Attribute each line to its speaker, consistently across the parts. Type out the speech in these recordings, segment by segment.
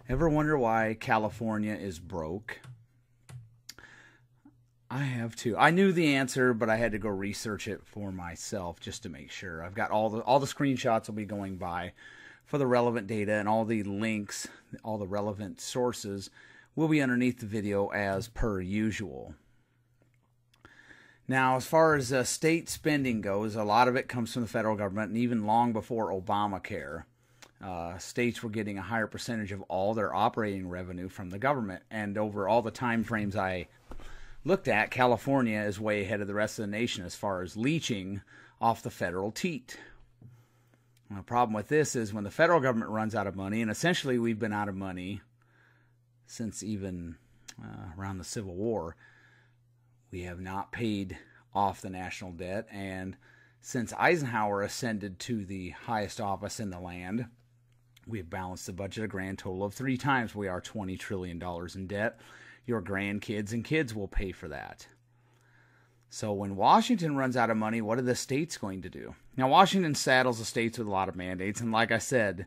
Speaker 1: Ever wonder why California is broke? I have too. I knew the answer, but I had to go research it for myself just to make sure. I've got all the screenshots will be going by for the relevant data, and all the links, all the relevant sources will be underneath the video as per usual. Now, as far as state spending goes, a lot of it comes from the federal government, and even long before Obamacare, states were getting a higher percentage of all their operating revenue from the government. And over all the time frames I looked at, California is way ahead of the rest of the nation as far as leeching off the federal teat. The problem with this is when the federal government runs out of money, and essentially we've been out of money since even around the Civil War, we have not paid off the national debt. And since Eisenhower ascended to the highest office in the land, we have balanced the budget a grand total of 3 times. We are $20 trillion in debt. Your grandkids and kids will pay for that. So when Washington runs out of money, what are the states going to do? Now, Washington saddles the states with a lot of mandates, and like I said,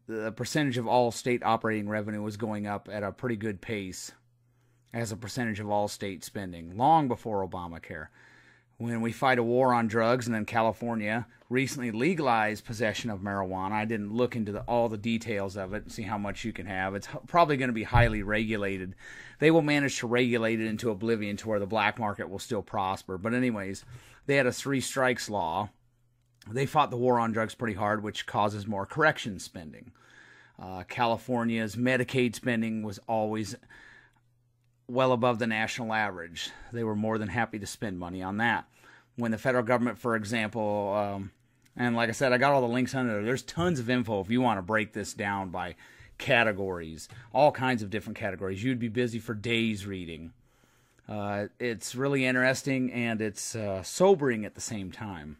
Speaker 1: the percentage of all state operating revenue was going up at a pretty good pace as a percentage of all state spending, long before Obamacare. When we fight a war on drugs, and then California recently legalized possession of marijuana, I didn't look into all the details of it and see how much you can have. It's probably going to be highly regulated. They will manage to regulate it into oblivion to where the black market will still prosper. But anyways, they had a 3 strikes law. They fought the war on drugs pretty hard, which causes more correction spending. California's Medicaid spending was always well above the national average. They were more than happy to spend money on that. When the federal government, for example, and like I said, I got all the links under there. There's tons of info if you want to break this down by categories, all kinds of different categories. You'd be busy for days reading. It's really interesting, and it's sobering at the same time.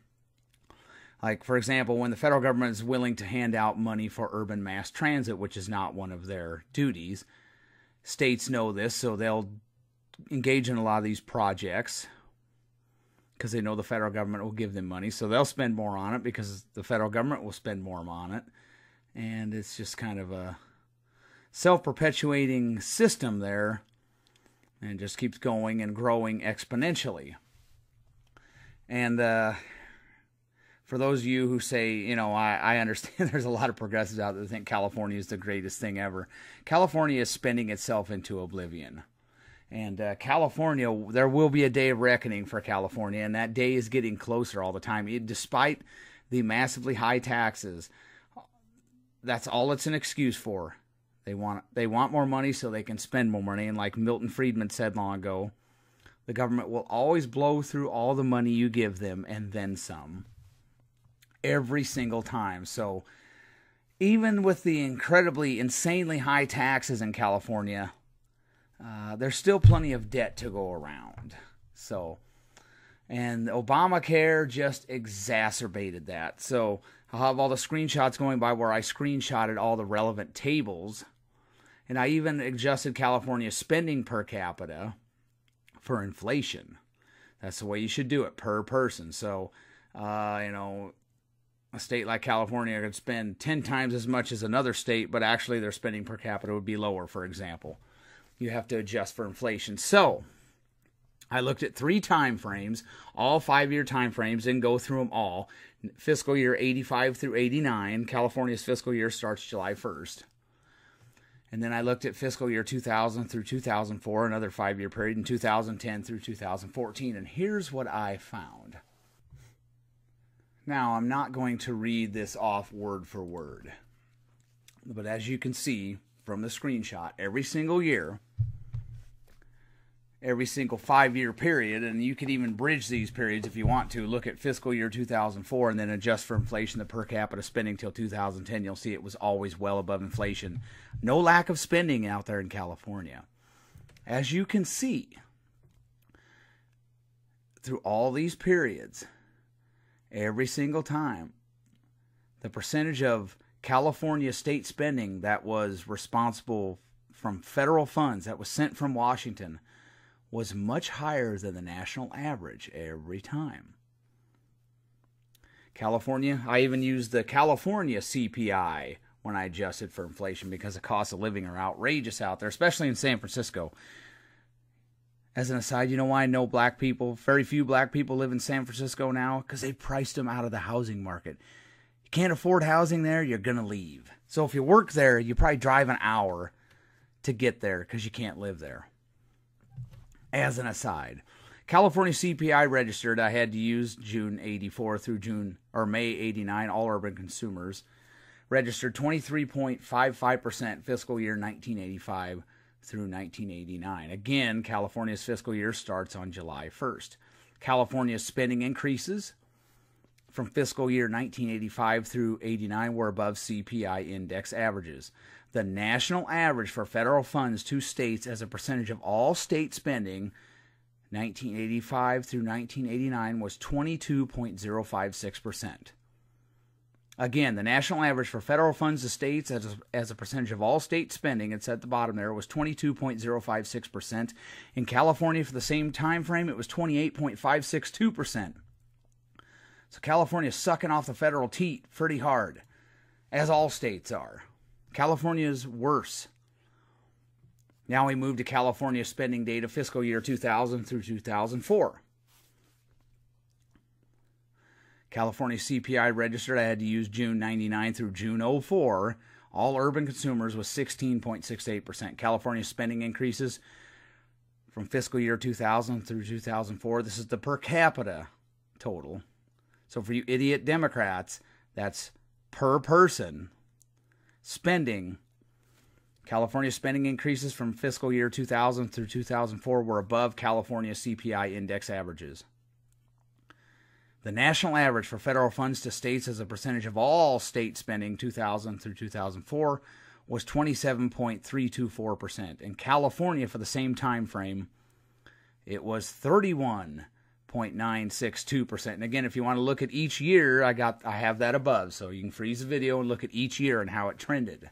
Speaker 1: Like, for example, when the federal government is willing to hand out money for urban mass transit, which is not one of their duties, states know this, so they'll engage in a lot of these projects because they know the federal government will give them money. So they'll spend more on it because the federal government will spend more on it. And it's just kind of a self-perpetuating system there, and it just keeps going and growing exponentially. And for those of you who say, I understand there's a lot of progressives out there that think California is the greatest thing ever. California is spending itself into oblivion. And California, there will be a day of reckoning for California, and that day is getting closer all the time. Despite the massively high taxes, that's all it's an excuse for. They want more money so they can spend more money. And like Milton Friedman said long ago, the government will always blow through all the money you give them and then some. Every single time. So even with the incredibly, insanely high taxes in California, there's still plenty of debt to go around. And Obamacare just exacerbated that. So I'll have all the screenshots going by where I screenshotted all the relevant tables. And I even adjusted California's spending per capita for inflation. That's the way you should do it, per person. So, a state like California could spend 10 times as much as another state, but actually their spending per capita would be lower, for example. You have to adjust for inflation. So I looked at 3 time frames, all 5-year time frames, and go through them all. Fiscal year 85 through 89. California's fiscal year starts July 1st. And then I looked at fiscal year 2000 through 2004, another 5-year period, and 2010 through 2014. And here's what I found. Now, I'm not going to read this off word for word. But as you can see from the screenshot, every single year, every single 5-year period, and you can even bridge these periods if you want to. Look at fiscal year 2004 and then adjust for inflation, the per capita spending till 2010. You'll see it was always well above inflation. No lack of spending out there in California. As you can see, through all these periods, every single time, the percentage of California state spending that was responsible from federal funds that was sent from Washington was much higher than the national average every time. California, I even used the California CPI when I adjusted for inflation because the cost of living are outrageous out there, especially in San Francisco. As an aside, you know why very few black people live in San Francisco now? Because they priced them out of the housing market. You can't afford housing there, you're going to leave. So if you work there, you probably drive an hour to get there because you can't live there. As an aside, California CPI registered, I had to use June 84 through May 89, all urban consumers, registered 23.55% fiscal year 1985 through 1989. Again, California's fiscal year starts on July 1st. California's spending increases from fiscal year 1985 through 89 were above CPI index averages. The national average for federal funds to states as a percentage of all state spending 1985 through 1989 was 22.056%. Again, the national average for federal funds to states as a percentage of all state spending, it's at the bottom there, was 22.056%. In California, for the same time frame, it was 28.562%. So California's sucking off the federal teat pretty hard, as all states are. California's worse. Now we move to California spending data fiscal year 2000 through 2004. California CPI registered, I had to use June 99 through June 04. All urban consumers was 16.68%. California spending increases from fiscal year 2000 through 2004. This is the per capita total. So for you idiot Democrats, that's per person spending. California spending increases from fiscal year 2000 through 2004 were above California CPI index averages. The national average for federal funds to states as a percentage of all state spending 2000 through 2004 was 27.324%. In California, for the same time frame, it was 31.962%. And again, if you want to look at each year, I have that above, so you can freeze the video and look at each year and how it trended.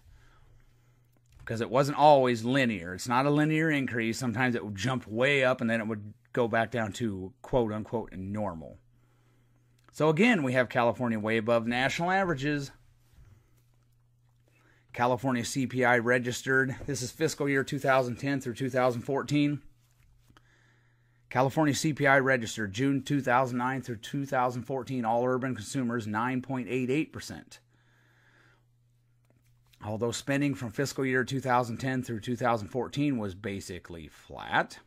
Speaker 1: Because it wasn't always linear. It's not a linear increase. Sometimes it would jump way up and then it would go back down to quote-unquote normal. So again, we have California way above national averages. California CPI registered. This is fiscal year 2010 through 2014. California CPI registered June 2009 through 2014. All urban consumers 9.88%. Although spending from fiscal year 2010 through 2014 was basically flat.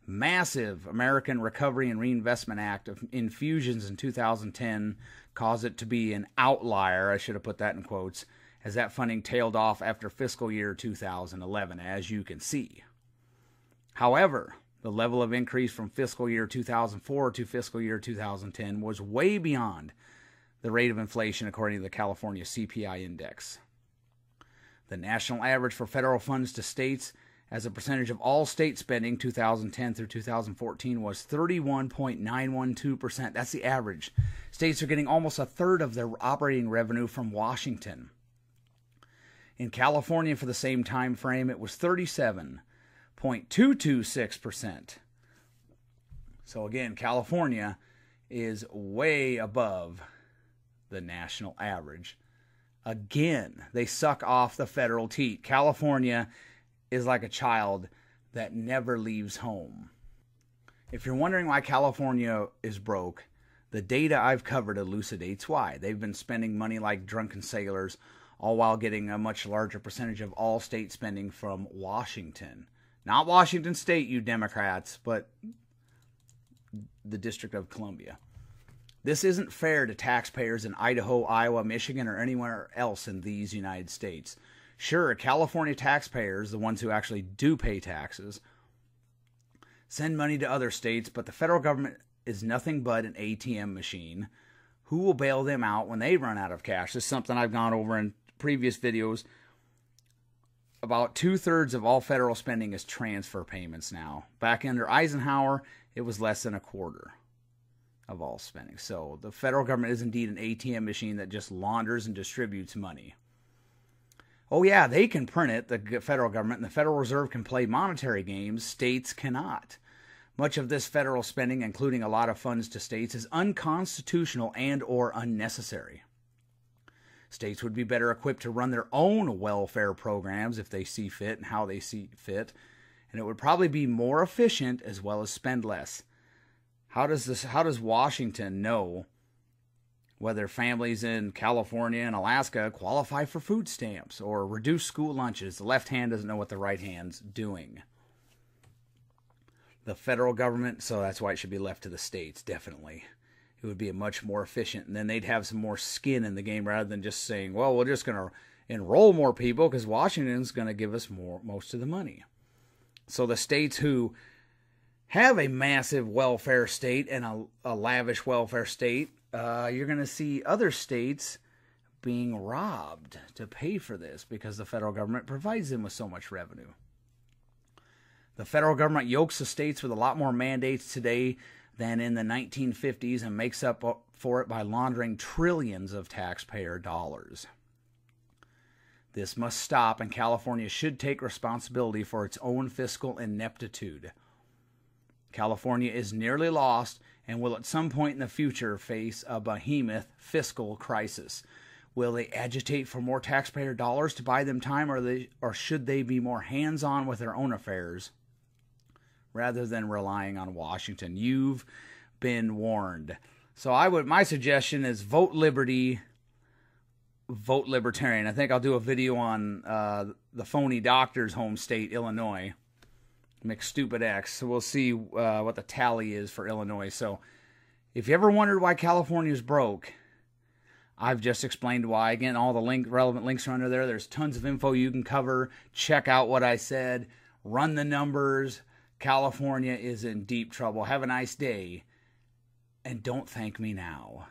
Speaker 1: Massive American Recovery and Reinvestment Act of infusions in 2010 caused it to be an outlier, I should have put that in quotes, as that funding tailed off after fiscal year 2011, as you can see. However, the level of increase from fiscal year 2004 to fiscal year 2010 was way beyond the rate of inflation according to the California CPI index. The national average for federal funds to states as a percentage of all state spending 2010 through 2014 was 31.912%. That's the average. States are getting almost a third of their operating revenue from Washington. In California, for the same time frame, it was 37.226%. So again, California is way above the national average. Again, they suck off the federal teat. California is like a child that never leaves home. If you're wondering why California is broke, the data I've covered elucidates why. They've been spending money like drunken sailors, all while getting a much larger percentage of all state spending from Washington. Not Washington State, you Democrats, but the District of Columbia. This isn't fair to taxpayers in Idaho, Iowa, Michigan, or anywhere else in these United States. Sure, California taxpayers, the ones who actually do pay taxes, send money to other states, but the federal government is nothing but an ATM machine. Who will bail them out when they run out of cash? This is something I've gone over in previous videos. About 2/3 of all federal spending is transfer payments now. Back under Eisenhower, it was less than a quarter of all spending. So the federal government is indeed an ATM machine that just launders and distributes money. Oh yeah, they can print it, the federal government, and the Federal Reserve can play monetary games. States cannot. Much of this federal spending, including a lot of funds to states, is unconstitutional and or unnecessary. States would be better equipped to run their own welfare programs if they see fit and how they see fit. And it would probably be more efficient as well as spend less. How does Washington know whether families in California and Alaska qualify for food stamps or reduced school lunches? The left hand doesn't know what the right hand's doing. The federal government, so that's why it should be left to the states, definitely. It would be a much more efficient, and then they'd have some more skin in the game rather than just saying, well, we're just going to enroll more people because Washington's going to give us most of the money. So the states who have a massive welfare state and a lavish welfare state, you're going to see other states being robbed to pay for this because the federal government provides them with so much revenue. The federal government yokes the states with a lot more mandates today than in the 1950s and makes up for it by laundering trillions of taxpayer dollars. This must stop, and California should take responsibility for its own fiscal ineptitude. California is nearly lost and will at some point in the future face a behemoth fiscal crisis. Will they agitate for more taxpayer dollars to buy them time, or should they be more hands-on with their own affairs rather than relying on Washington? You've been warned. So my suggestion is vote liberty, vote libertarian. I think I'll do a video on the phony doctor's home state, Illinois. McStupid X. So we'll see what the tally is for Illinois. So if you ever wondered why California's broke, I've just explained why. Again, all the relevant links are under there. There's tons of info you can cover. Check out what I said. Run the numbers. California is in deep trouble. Have a nice day. And don't thank me now.